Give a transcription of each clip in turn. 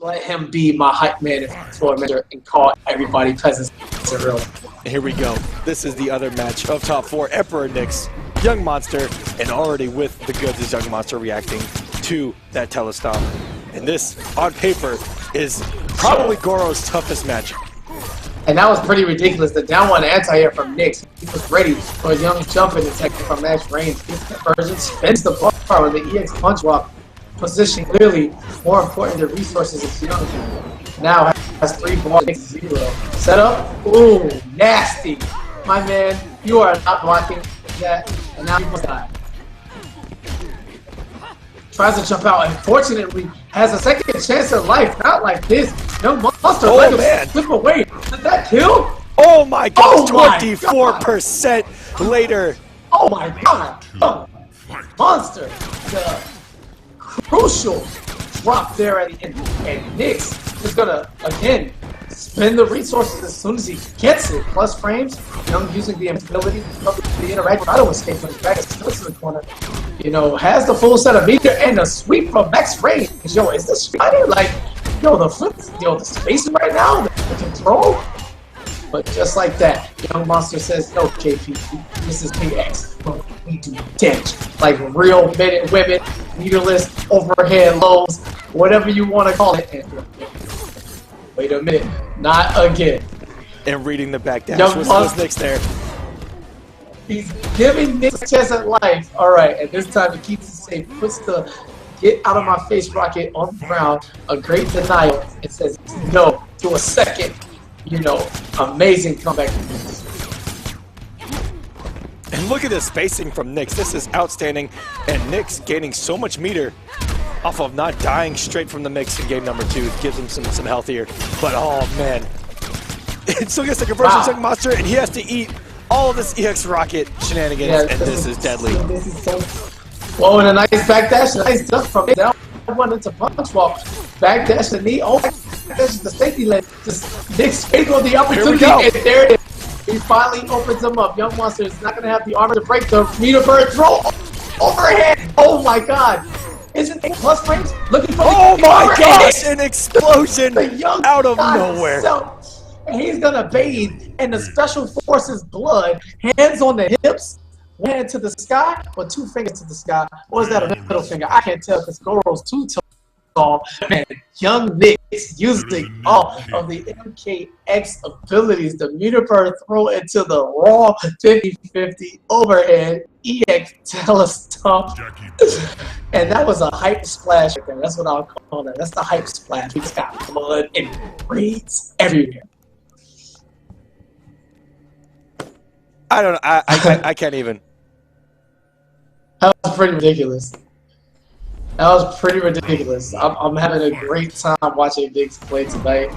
let him be my hype man for a minute and call everybody present to real. Here we go. This is the other match of top 4. Emperor Knicks, YungMonster, and already with the goods is YungMonster reacting to that telestomp. And this, on paper, is probably Goro's toughest match. And that was pretty ridiculous. The down one anti-air from Knicks. He was ready for a young jump and attack from max range. Gets conversion, spins the bar with the EX punch walk. Position clearly more important than resources is young. Now has 3 balls, 0. Set up. Ooh, nasty. My man, you are not blocking that. And now he must die. Tries to jump out. Unfortunately, has a second chance of life. Not like this. YungMonster let him slip away. Did that kill? Oh my gosh, oh 24% later. Oh my god. Monster. The crucial drop there at the end. And Knicks is gonna, again, spend the resources as soon as he gets it. Plus frames. Young using the ability to interact with auto escape from the back still to the corner. You know, has the full set of meter and a sweep from max range. Yo, is this fighter like, yo, the flip, yo, the spacing right now, the control? But just like that, YungMonster says, no, JP, this is PX. We do damage. Like real men and women, meterless, overhead lows, whatever you want to call it. And wait a minute, not again. And reading the back dash was Knicks there. He's giving Knicks a chance at life. All right, and this time he keeps it safe. Puts the get out of my face rocket on the ground. A great denial. It says no to a second. You know, amazing comeback. And look at the spacing from Knicks. This is outstanding. And Knicks gaining so much meter off of not dying straight from the mix in game number 2. It gives him some health here. But oh man. It still gets the conversion YungMonster, and he has to eat all of this EX rocket shenanigans, and this is deadly. This is so... Whoa, and a nice backdash, a nice duck from it. Down one into punch walk. Backdash the knee. Oh, backdash the safety leg. Just Knicks faithful the opportunity, and there it is. He finally opens him up. YungMonster is not going to have the armor to break the meter bird throw overhead. Oh my god. Isn't it plus frames? Looking for oh my gosh, an explosion out of nowhere. And he's gonna bathe in the Special Forces blood, hands on the hips, one hand to the sky, or 2 fingers to the sky. Or is that a middle finger? I can't tell because Goro's too tall. Man, young Knicks using all of the MKX abilities, the meter per throw into the raw 50-50 overhead EX telestomp. And that was a hype splash right there. That's what I'll call that. That's the hype splash. He's got blood and bleeds everywhere. I don't know. I can't even. That was pretty ridiculous. That was pretty ridiculous. I'm having a great time watching Knicks play tonight.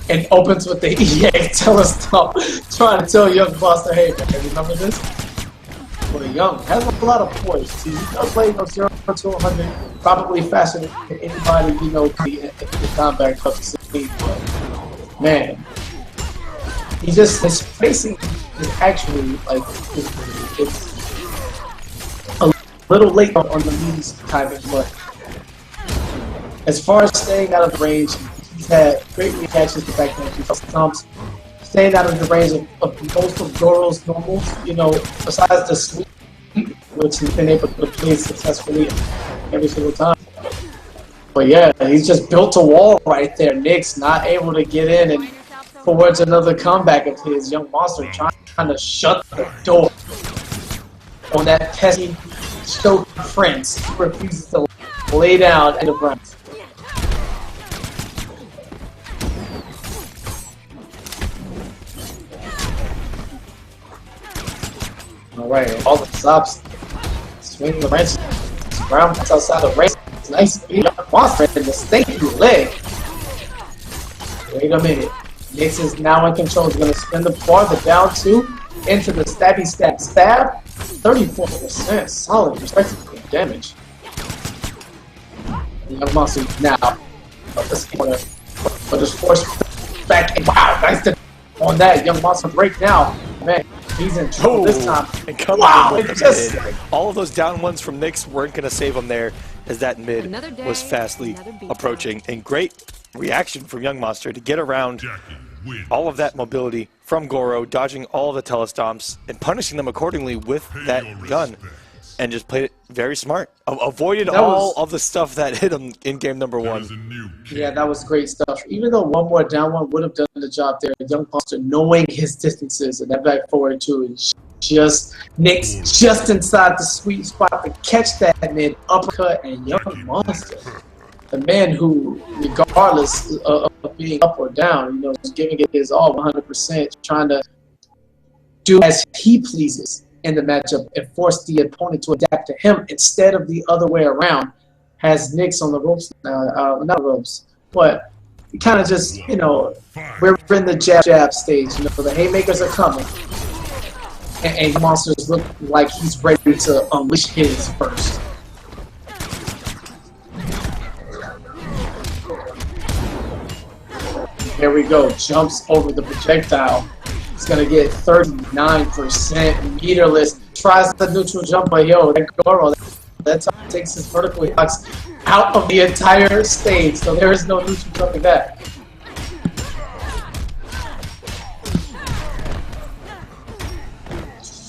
And opens with the EA telestomp, trying to tell YungMonster, hey, man, remember this? Well, Young has a lot of poise. He does play 0 to 100, probably faster than anybody, you know, in the combat cup scene. But, man, he just, his spacing is actually like it's a little late on the means timing, but as far as staying out of the range, he's had great reactions to back then. Stomps, staying out of the range of most of Goro's normals, you know, besides the sweep, which he's been able to play successfully every single time. But yeah, he's just built a wall right there. Knicks not able to get in and forwards another comeback of his. YungMonster trying to shut the door on that pesky choke Prince who refuses to lay down in the front. Alright, all the stops. Swing the wrench. Brown puts outside the race. Nice beat up monster in the stinky leg. Wait a minute. Knicks is now in control. He's going to spin the bar, the down 2, into the stabby stab stab. 34%. Solid respectable damage. YungMonster now. Let's but just force back. And wow, nice on that. YungMonster break now. Man, he's in trouble this time. And wow, it just all of those down ones from Knicks weren't going to save him there, as that mid was fastly approaching. And great reaction from YungMonster to get around all of that mobility from Goro, dodging all of the telestomps and punishing them accordingly with that gun, and just played it very smart. Avoided all of the stuff that hit him in game number 1. Yeah, that was great stuff. Even though one more down one would have done the job there, YungMonster knowing his distances and that back forward too, and just Knicks just inside the sweet spot to catch that mid uppercut, and YungMonster, the man who, regardless of being up or down, you know, is giving it his all 100%, trying to do as he pleases in the matchup and force the opponent to adapt to him instead of the other way around. Has Knicks on the ropes now, not ropes, but kind of just, you know, we're in the jab stage. You know, the haymakers are coming, and Monsters look like he's ready to unleash his first. Here we go, jumps over the projectile. He's gonna get 39% meterless. Tries the neutral jump, but yo, that Goro, that time takes his vertical hooks out of the entire stage, so there is no neutral jumping back.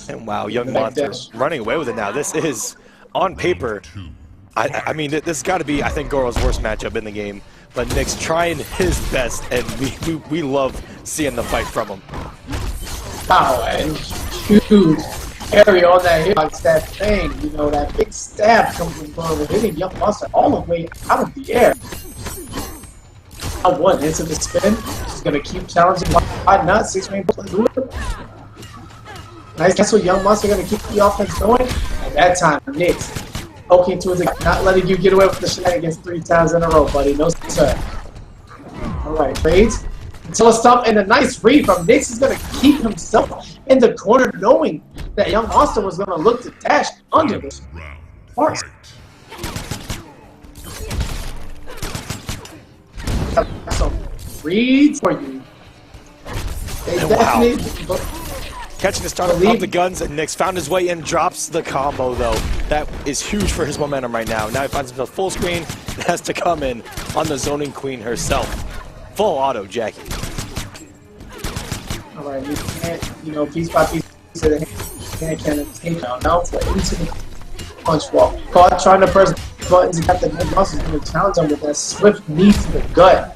And wow, YungMonster running away with it now. This is, on paper, I mean, this has got to be, I think, Goro's worst matchup in the game. But Knicks trying his best, and we love seeing the fight from him. Wow, and huge area on that hitbox, that thing, you know, that big stab comes from Goro, hitting YungMonster all the way out of the air. Now one into the spin, he's gonna keep challenging. Why not? 6-man do it. Nice, that's what YungMonster gonna keep the offense going. And that time, Knicks poking to it, not letting you get away with the shenanigans 3 times in a row, buddy. No sir. Alright, trades. Until a stop and a nice read from Knicks is going to keep himself in the corner, knowing that YungMonster was going to look to dash under this part. Some reads for you. They definitely. Catching the start of the guns, and Knicks found his way in, drops the combo though. That is huge for his momentum right now. Now he finds himself full screen and has to come in on the zoning queen herself. Full auto, Jacqui. Alright, you can't, you know, piece by piece to the hand cannon take down. Now into the punch wall. Caught trying to press buttons, he got the muscles going to challenge him with that swift knee to the gut.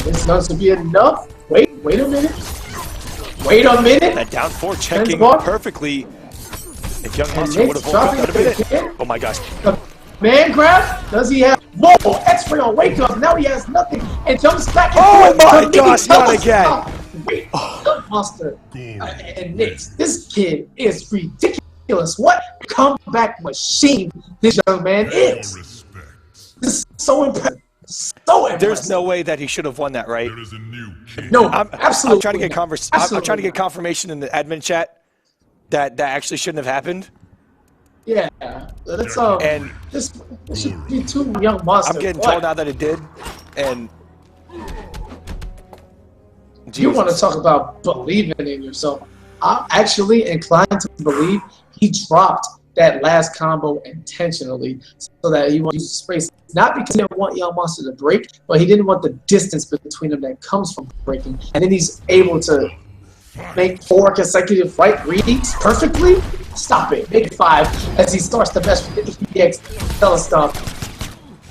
This is going to be enough. Wait a minute. Wait a minute! That down 4 checking perfectly. If YungMonster would have woken up a minute. Oh my gosh. The man grab? Does he have? Whoa! X-ray on wake up. Now he has nothing and jumps back. Oh my gosh! Not again. Wait, YungMonster and Knicks. This kid is ridiculous. What comeback machine this young man is. This is so impressive. So impressive. There's no way that he should have won that, right? No, absolutely. I'm trying to get confirmation in the admin chat that actually shouldn't have happened. Yeah, that's and this should be too YungMonster. I'm getting told now that it did, and Jesus. You want to talk about believing in yourself? I'm actually inclined to believe he dropped that last combo intentionally so that he wanted to use space. Not because he didn't want YungMonster to break, but he didn't want the distance between them that comes from breaking. And then he's able to make 4 consecutive right reads perfectly. Stop it. Make it 5 as he starts the best with the EX telestomp.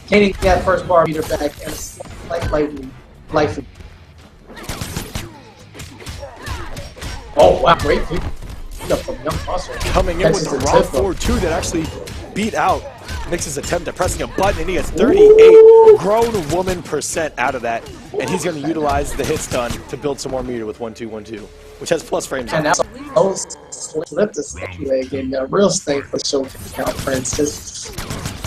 Gaining that first bar meter back and a slight life. Oh, wow. Great pick up from YungMonster. Coming in with the raw 4-2 that actually beat out Knicks' attempt at pressing a button, and he gets 38 grown woman percent out of that. And he's going to utilize the hit stun to build some more meter with 1-2-1-2, which has plus frames on it. And now slipped a sticky leg and a real snake for show count, Francis.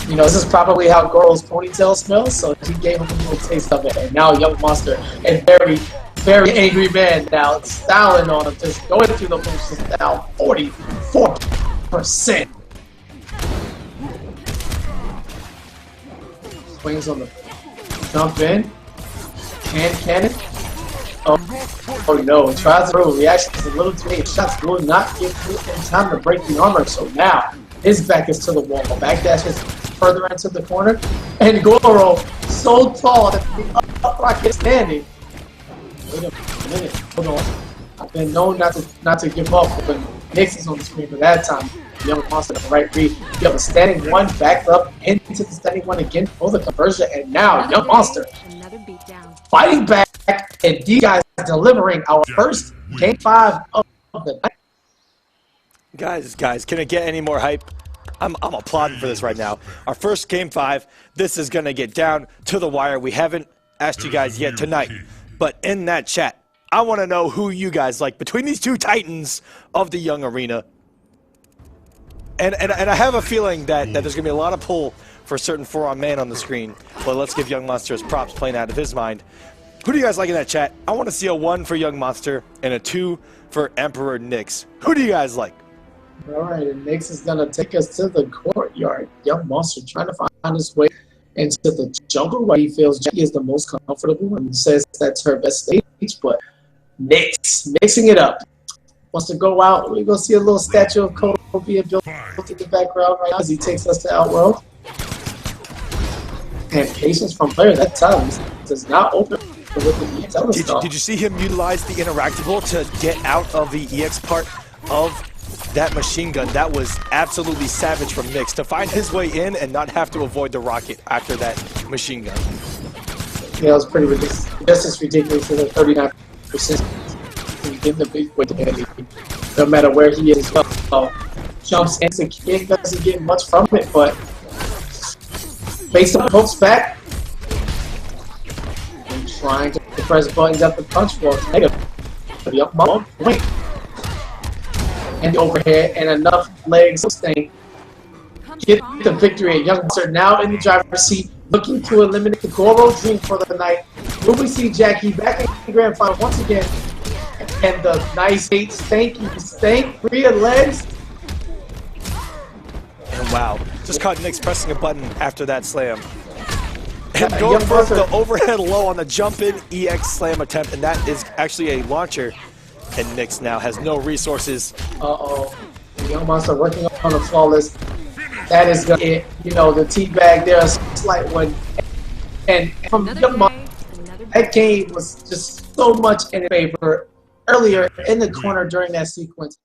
You know, this is probably how Goro's ponytail smells, so he gave him a little taste of it. And now YungMonster, a very, very angry man now, styling on him, just going through the motions now, 44%. Swings on the jump in. Cannon. Oh no, tries through. Reaction is a little too late. Shots will not get through in time to break the armor. So now his back is to the wall. Backdash is further into the corner. And Goro so tall that the up rocket is standing. Wait a minute, hold on. I've been known not to give up when Knicks is on the screen, but that time, YungMonster the right read. You have a standing one, backed up into the standing one again for the conversion, and now YungMonster fighting back, and these guys delivering our first game 5 of the night. Guys, can it get any more hype? I'm applauding for this right now. Our first game 5, this is gonna get down to the wire. We haven't asked you guys yet tonight, but in that chat, I want to know who you guys like between these two titans of the Young Arena. And I have a feeling that there's going to be a lot of pull for a certain 4-on-man on the screen. But let's give YungMonster his props playing out of his mind. Who do you guys like in that chat? I want to see a 1 for YungMonster and a 2 for Emperor Knicks. Who do you guys like? All right, and Knicks is going to take us to the courtyard. YungMonster trying to find his way into the jungle where he feels Jacqui is the most comfortable and says that's her best stage, but Knicks mixing it up. Wants to go out. We're going to see a little statue of Goro being built in the background right now as he takes us to Outworld. And patience from player that time does not open with the EX. Did you see him utilize the interactable to get out of the EX part of that machine gun? That was absolutely savage from Knicks to find his way in and not have to avoid the rocket after that machine gun. Yeah, it was pretty ridiculous. Just as ridiculous as the 39%. Give the big weight no matter where he is. Jumps and the kid doesn't get much from it, but based on pokes back and trying to press buttons at the punch wall. And the overhead and enough legs sustain. Get the victory at YungMonster now in the driver's seat, looking to eliminate the Goro dream for the night. Will we see Jacqui back in the grand final once again? And the nice stank rear legs. And wow, just caught Knicks pressing a button after that slam. And going for the overhead low on the jump-in EX slam attempt, and that is actually a launcher. And Knicks now has no resources. Uh-oh. YungMonster working on a flawless. That is it. You know, the teabag there, a slight one. And from YungMonster, that game was just so much in favor earlier in the corner during that sequence.